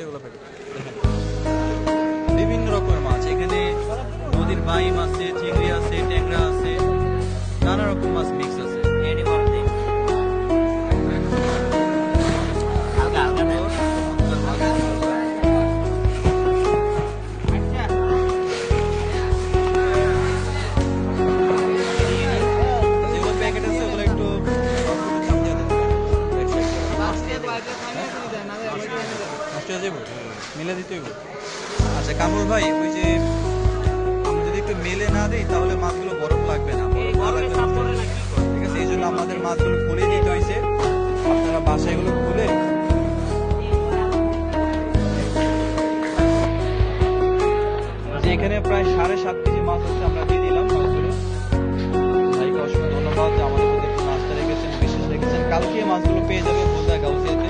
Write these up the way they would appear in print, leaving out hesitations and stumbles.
এগুলো প্যাকেট দেখেন বিভিন্ন রকমের মাছ এখানে নদীর বাইম আছে, চিংড়ি আছে, ট্যাংরা আছে, নানা রকম মাছ মিক্স আছে। যেগুলো প্যাকেট আছে ওগুলো একটু দাম দিয়ে দেন। নষ্ট হয়ে যাবো, মিলে দিতে হইব। আচ্ছা কামরুল ভাই, ওই যে আমরা যদি একটু মেলে না দিই তাহলে মাছগুলো বরফ লাগবে না, বরফ না লাগবে না। ঠিক আছে, এই জন্য আমাদের মাছগুলো খুলে দিতে হয়েছে। আপনারা বাসায় এগুলো খুলে যে এখানে প্রায় 7.5 কেজি মাছ হচ্ছে আমরা দিয়ে দিলাম মাছগুলো। ভাইকে অসংখ্য ধন্যবাদ যে আমাদের প্রতি একটু মাছটা রেখেছেন, বিশেষ রেখেছেন। কালকে মাছগুলো পেয়ে যাবে বোলদা গাউসিয়াতে।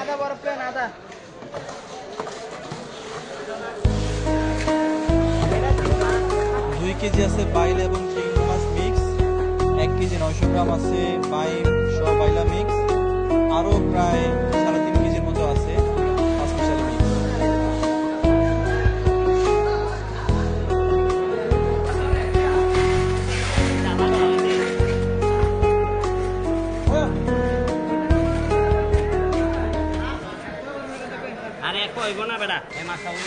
আদা বরফ প্লেন আদা 2 কেজি আছে বাইলা এবং চিংড়ি মাছ মিক্স, 1 কেজি 900 গ্রাম আছে বাইম সহ বাইলা মিক্স, আরো প্রায় 3.5 কেজির মতো আছে মাছ মিশালি মিক্স। আরে কইব না বেটা এ মাছ খাবো